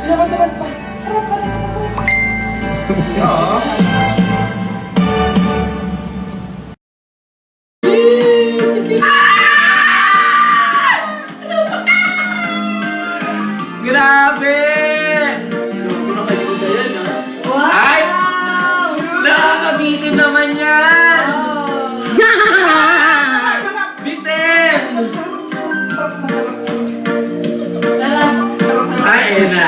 Labas, labas pa. Grabe! Wow! Ay! Nakakabitin naman yan! Bitin! Tara! Ay, ayun na.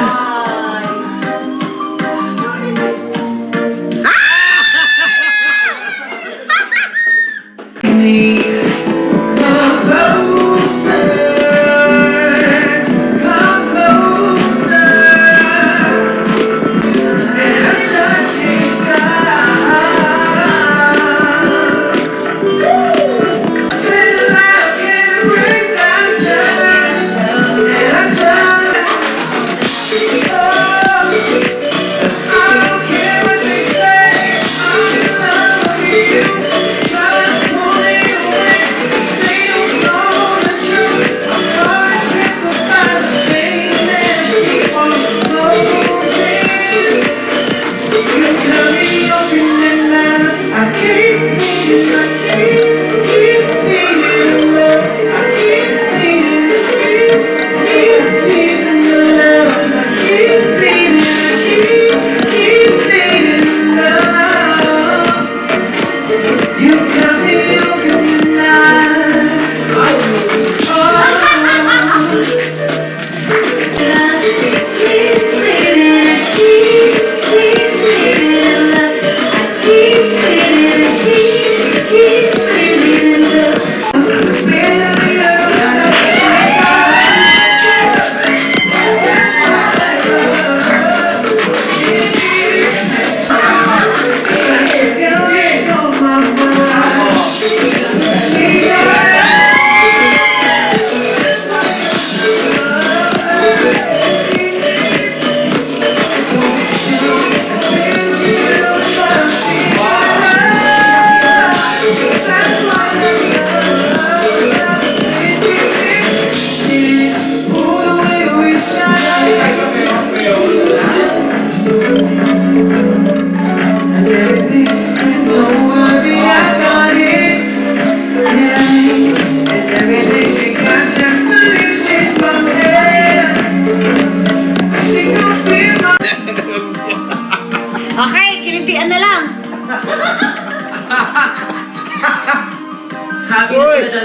Okay, kilintian na lang.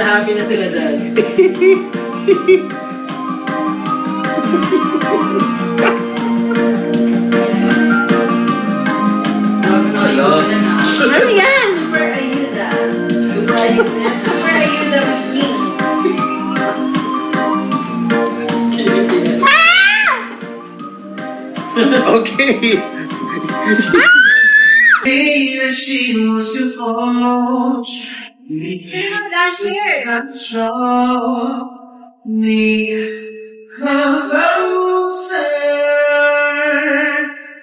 Happy na sila dyan. Hello? Ano yan? Super ayuda. Super ayuda. Super ayuda with wings. Okay. Baby, she wants to hold me. Last year. Control me. Come closer.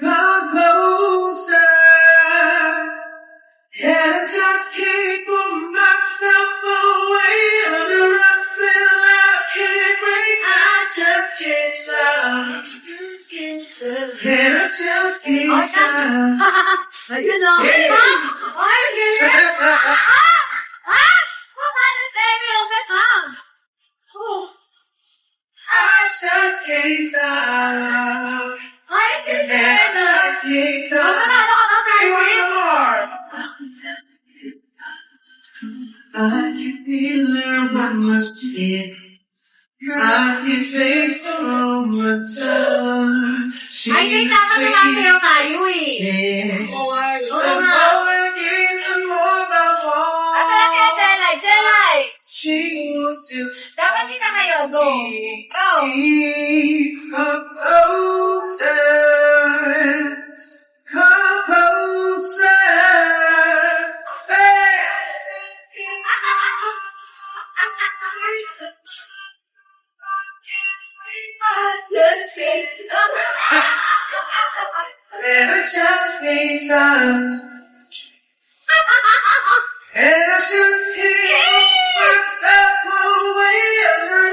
Come closer. Yeah, I just can't put myself away under us and I can't break. I just can't stop. And I just can't stop. Ayun o. Yeah. Ay, ganyan. Paano sa'yo yung song? I just can't stop. Ay, And I just can't stop. Manalo ka ba, Francis? I can feel what must be. I can taste the aroma touch. Ay, hindi tama na lang sa'yo tayo eh. Oh my The God. more I give, the more I want. Asa na sila, Jelay? Jelay! She wants to Dapat kita kayo. Go. Go. come closer. Come closer. Hey. Just kidding. And I just need some. And I just can't keep myself away.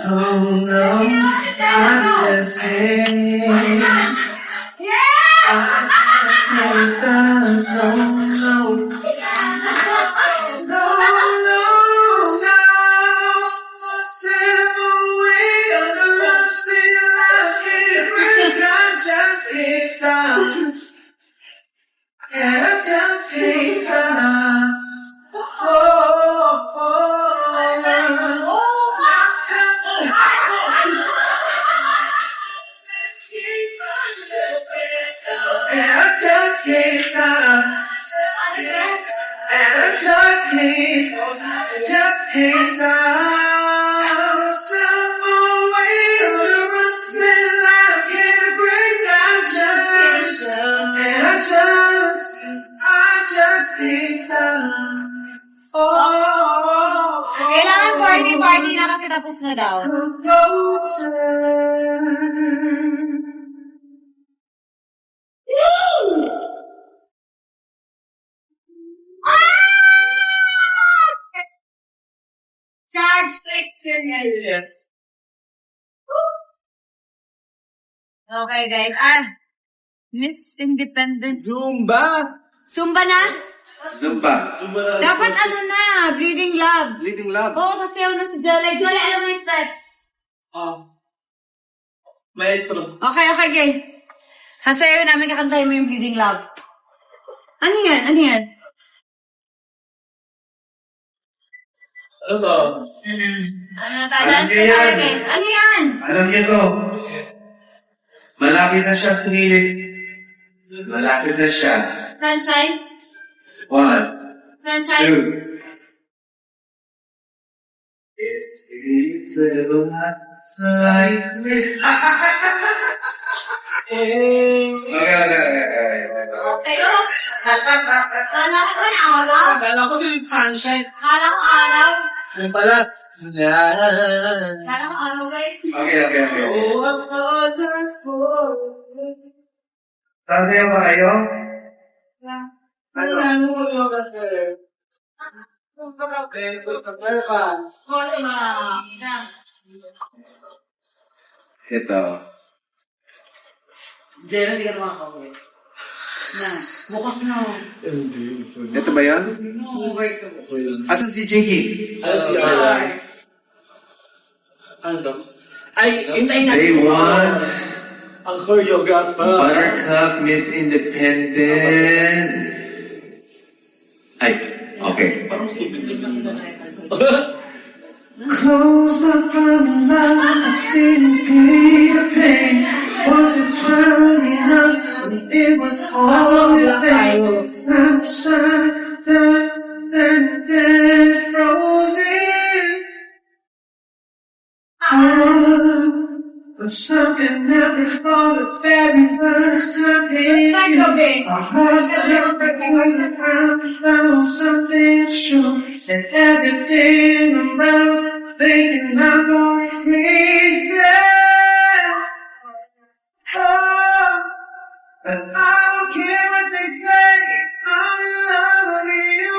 Oh no, I just can't. Can't stop. No, no. No, no, no. Sail away on the rusty light. I just can't stop. Yeah, I just can't stop. And I just can't stop. And I just can't stop. Self away on the rusted light, can't break. I just can't stop. And I just can't stop. Oh, Kailangan party na kasi tapos na daw. come closer. Charge to experience. Okay, guys. Miss Independence. Zumba! Zumba na? Zumba. Dapat ano na, Bleeding Love. Bleeding love. Oo, sasayaw na si Jolly. Jolly, alam mo yung steps. Maestro. Okay, okay. Sasayaw namin, kakantahin mo yung Bleeding Love. Ano yan? Ano to? Ano na tayo? Alam Dance niyo na tayo, yan. guys. Ano yan? Alam niyo to. Malapit na siya sa hilig. Malapit na siya. Sunshine? 1, Sunshine? 2. It's a lot like this. Okay. Okay. Kala ko na araw. Akala ko yung sunshine. Kala ko araw. Yung pala. Yan. Kala ko araw, guys. Okay. Oh, I'm wonderful. Tatayo ba kayo? Ano mo yung kasi? Yung kamabe, yung kamerpa. Morning, ma. Ito. Jerry, hindi ka makakawin. Na, bukas na. Ito ba yan? Over ka. Asan si Jinky? Ano si Arla? Ano to? Ay, hintayin natin. They want Ang choreographer. Buttercup Miss Independent. Ay, okay. Parang stupid lang. Close up from love, I didn't feel the pain. Was it swirling up? It was all the pain. Sunshine, then frozen. But something happened for the very first time. Our hearts never forget the ground. Found something true. And everything around, thinking I'm going crazy. Oh, but I don't care what they say. I'm in love with you.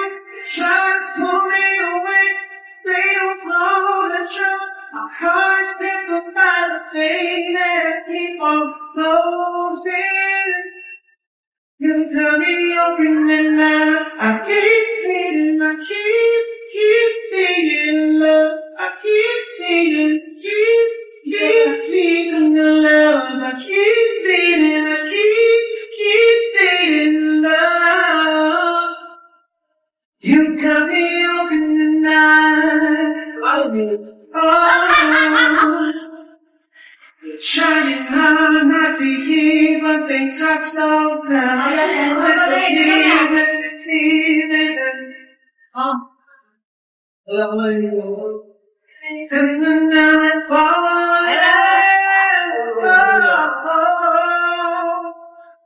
Try to pull me away. They don't know the truth. My heart's been by the thing that keeps on closing. You tell me open and now I keep feeling, I keep feeling love. I keep feeling, keep feeling the love. I keep feeling love. You got me open tonight. Oh, trying hard not to hear what they talk so loud. Alam mo yun. And the night falling.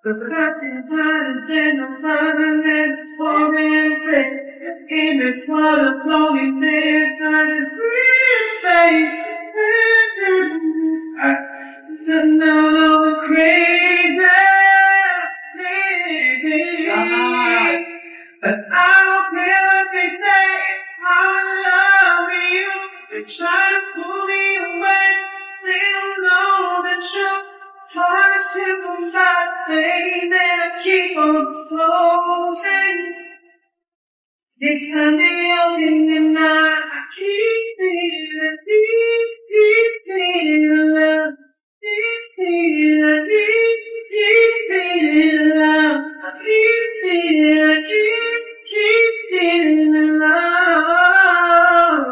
The nothing happens in the fun and it's falling face. In this world of loneliness, not a sweet face. I don't know crazy thing, but I don't care what they say. I love you. They try to pull me away. We'll know the truth. Hearts keep on fighting and I keep on floating. They turn me on in the night. I keep feeling, keep feeling love. Keep feeling, keep feeling love. I keep feeling, keep feeling love.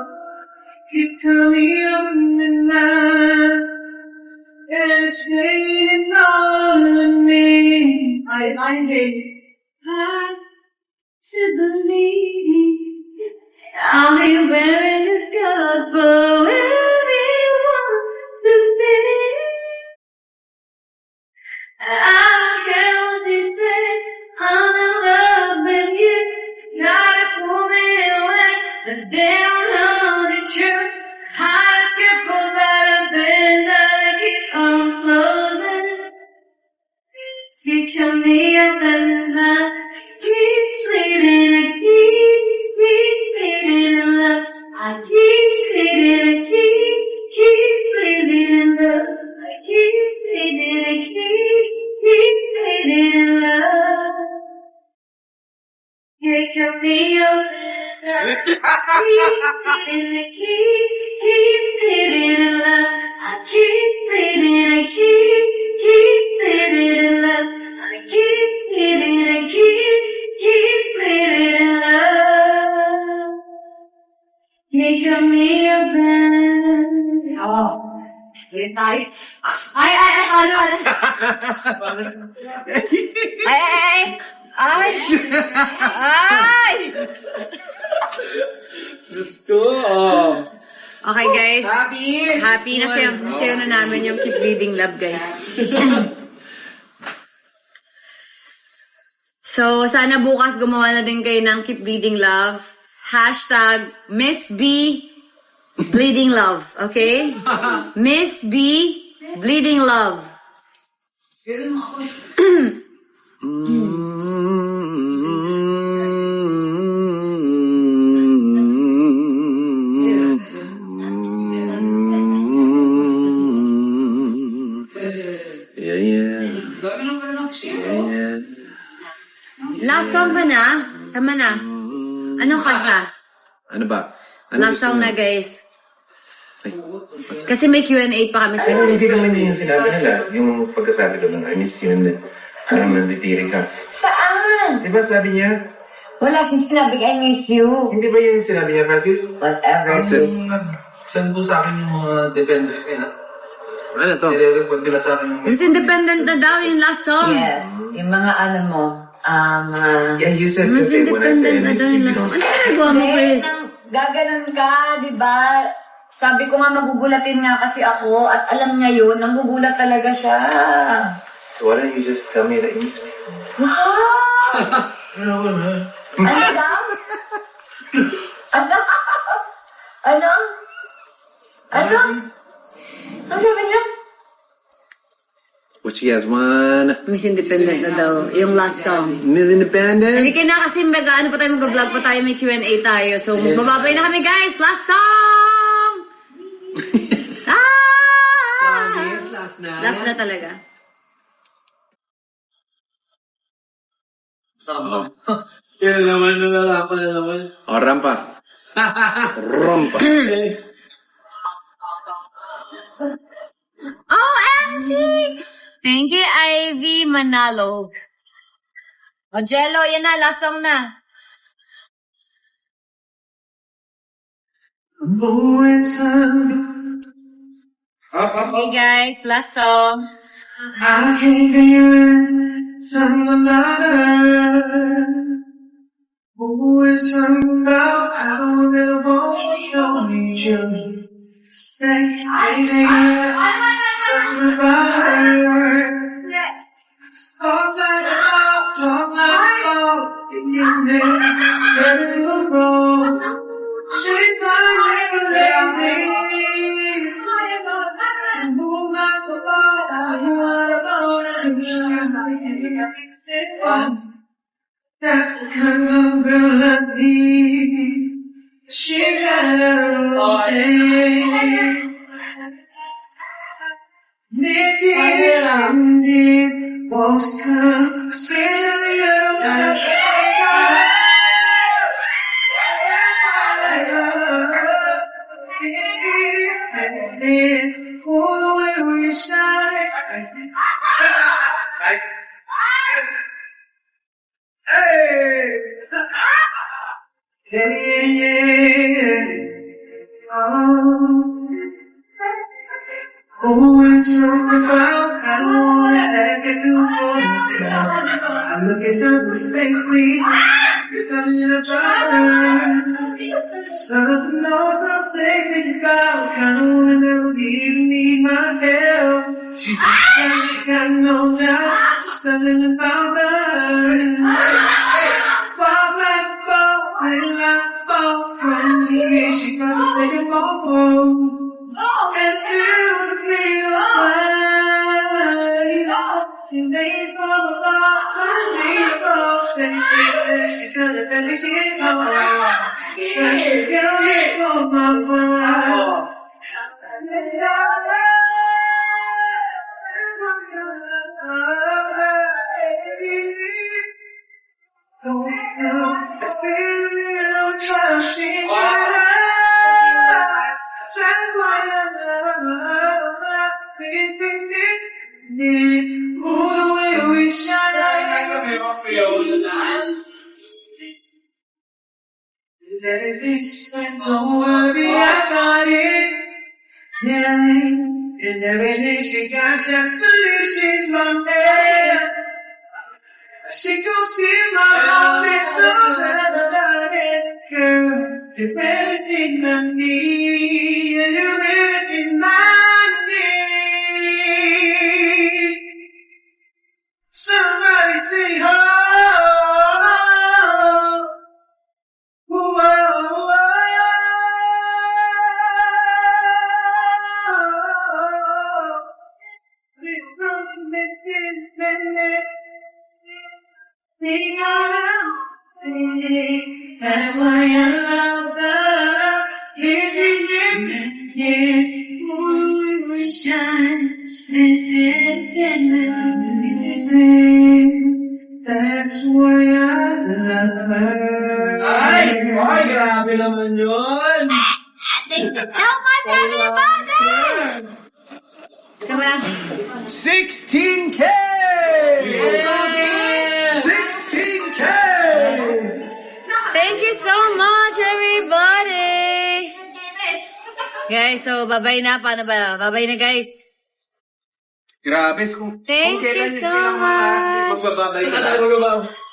Keep coming up in the night. And it's raining on me. I'm baby. Hard to believe I'll be wearing the scars for everyone to see. I can only say I'm in love with you. Try to pull me away, but they don't know the truth. I skip all that I've been, that I keep on floating. Speak to me up and love. Keep sleeping, I keep feeling in love. I keep sleeping, I keep feeling in love. I keep feeling, I keep feeling in love. Take me up and love. Keep feeling, I keep feeling in love. I keep feeling, I keep feeling in love. I keep feeling, I keep feeling in love. Make me a friend. Oo. Sige tayo. Ano. Ay! Diyos ko, oh. Okay, guys. Happy na sayo na namin yung Keep Bleeding Love, guys. So, sana bukas gumawa na din kayo ng Keep Bleeding Love. Hashtag Miss B Bleeding Love. Okay? Miss B Bleeding Love. Last song ka na? Tama na. Anong kanta? Ano ba? Last song na, guys. Kasi may Q&A pa kami sa Hindi naman yun yung sinabi nila. Yung pagkasabi doon ng I miss you and parang nanditirig ka. Saan? Di ba sabi niya? Wala siyang sinabi, I miss you. Hindi ba yun yung sinabi niya, Francis? Whatever. Send po sa akin yung mga depende. Ano to? Nire-report nila sa akin yung... Miss Independent na daw yung last song. Yes. Yung mga ano mo, Yeah, you said Miss kasi when I say Independent I na miss daw you, yung you last song. don't... Ano ginagawa mo, Chris? Gaganon ka, di ba? Sabi ko nga magugulatin nga kasi ako at alam niya yun, nanggugulat talaga siya. So why don't you just tell me that you miss me? Wow! Ano daw? Ano? Ano? Ano? Ano sabi niya? What you guys want? Miss Independent na daw. Yung last song. Miss Independent? Halika na kasi ano pa tayo mag-vlog pa tayo, may Q&A tayo. So, magbababay na kami, guys. Last song! Yes, last na. Last na talaga. Yan naman, nalalapan na naman. O, rampa. Rampa. OMG! Thank you, Ivy Manalo. O, Jello, yan na. Last song na. Hey, guys. Last song. I can feel it from the matter. Who is about how the emotional need stay something about her. All time about talk about in this very wrong. She thought you were lady. She moved like a ball. You are about to that's the kind of girl I need. She got her own day. Oh, it's so profound. I don't wanna act like you for yourself. I'm looking for the space we because in a drive. Something knows how sexy you got. Kind of woman that would even need my help. She's she got no doubt. She's something about her. Spotlight falling like balls from me. She got to take a photo. And feel the freedom of life. You made from a lot, she's gonna send me she's gone. But she can't get on my mind. I see a little child, she got eyes. That's why I love it. Ooh, the way we shine. Let it be said, don't worry, I got it. Yeah, and everything she got, just believe she's my friend. She gon' see my heart, it's so that it, girl. You're everything I need, and you're everything I need. Somebody say, oh, oh, oh, that's why I love her. This is it, ooh, we shine. This is it, that's why I love her. Ay, grabe naman yun. Thank you so much, everybody! Gusto mo lang? 16K! 16K! Thank you so much, everybody! Guys, so babay na. Paano ba? Babay na, guys. Grabe. Thank you so much. Magbababay ka na.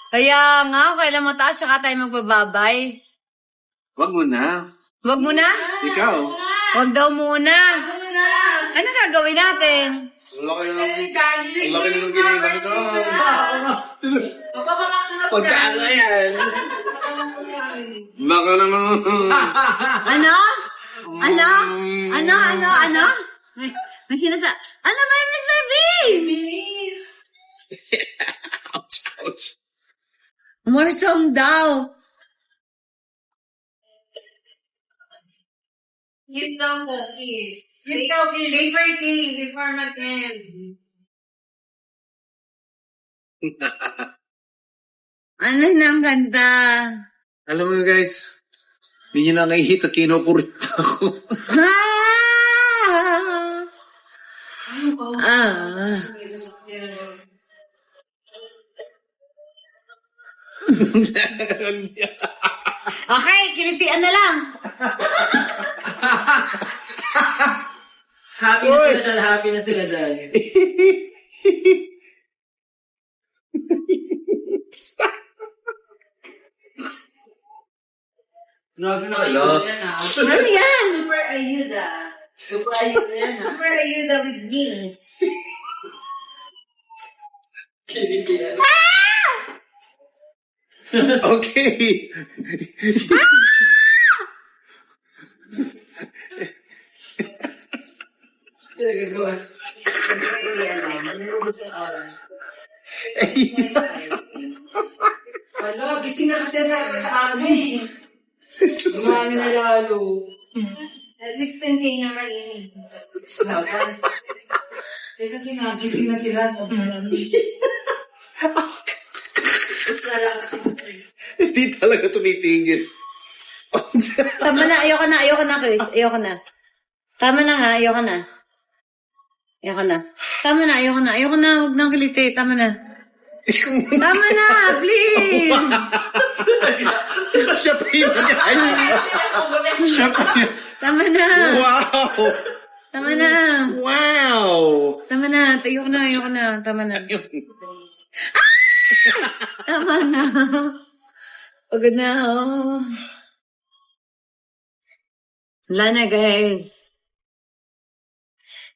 Kaya nga, kailan mo taas, saka tayo magbababay. Wag mo na. Wag mo na? Ikaw. Wag daw muna. Ano gagawin natin? Laki na ng ginagawa ko. Pagkaan na yan. Baka naman. Ano? Ano? May sinasa... Ano ba yung Mr. Bean? Ouch. More song daw. Kiss daw po, kiss. Kiss daw, kiss. Before mag-end. Ano nang ganda? Alam mo guys, hindi nyo na nakikita, kinukurit ako. Okay, kilitian na lang. Happy na sila dyan. Grabe na kayo yan, ha? Ano yan? Super ayuda. Super ayuda yan, ha? Super ayuda with wings. Kidding yan. Okay. Gagawa. Ano, gising na kasi sa amin. Gumami na lalo. 16K naman yun. Eh, kasi nga, gising na sila sa Hindi talaga tumitigil. Tama na, ayoko na, Chris. Ayoko na. Tama na ha, ayoko na. Ayoko na. Tama na, ayoko na, huwag nang kiliti. Tama na. Tama na, please! Siya pa yun. Siya pa yun. Tama na. Wow! Tama na. Wow! Tama na. Ayoko na. Tama na. Tama na. Pagod na ako. Wala na, guys.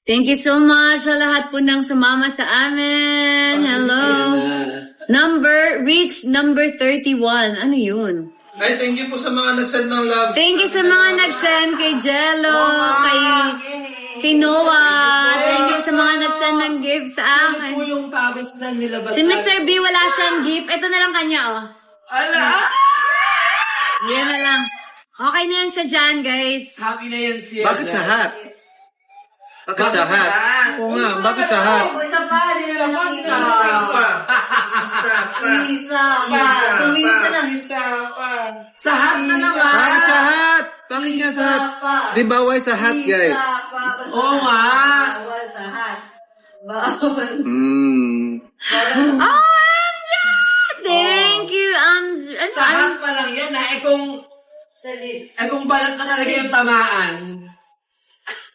Thank you so much sa lahat po ng sumama sa amin. Hello. Reach number 31. Ano yun? Ay, thank you po sa mga nag-send ng love. Thank you sa mga nag-send kay Jello, kay Noah. Thank you sa mga nag-send ng gift sa akin. Ito yung pawis na nilabas. Si Mr. B, wala siyang gift. Ito na lang kanya, oh. Ala! Yan na lang. Okay na yan siya dyan, guys. Happy na yan siya. Bakit sa hat? Bakit sa hat? Oo nga, bakit sa hat? Isa pa, di na lang nakita. Isa pa. Tumingin ka lang. Sa hat na lang Bakit sa hat? Bakit nga sa hat? Di bawal sa hat, guys. Oo nga. Bawal sa hat. Bawal. Oh, Amja! Thank you, Sa hat pa lang yan ha. Sa lips. Kung balat na talaga yung tamaan.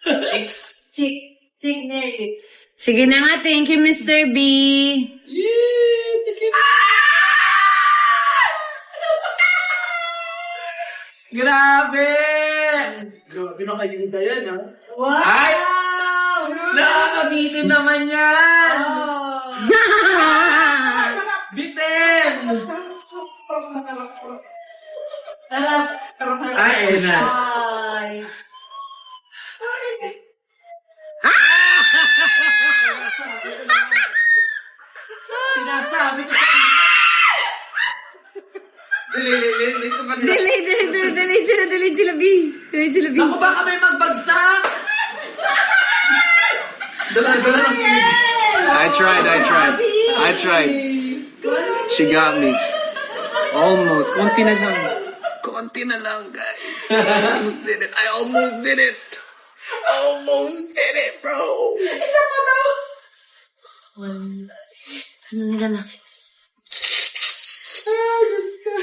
Chicks. Chick near lips. Sige na nga, thank you, Mr. B. Yes! Sige. Grabe! Grabe na kayo yung dayan, ha? Wow! Ay! Nakakabitin naman yan! Bitin! Harap. Ay, na. Ay. Sinasabi ko sa Delete ko kanila. Delete sila, B. Ako baka may magbagsak! Dala ng kilig. I tried. She got me. Almost. Konti na lang, guys. I almost did it. Almost did it, bro. Isa pa daw! Ano na? Ay, Diyos ko.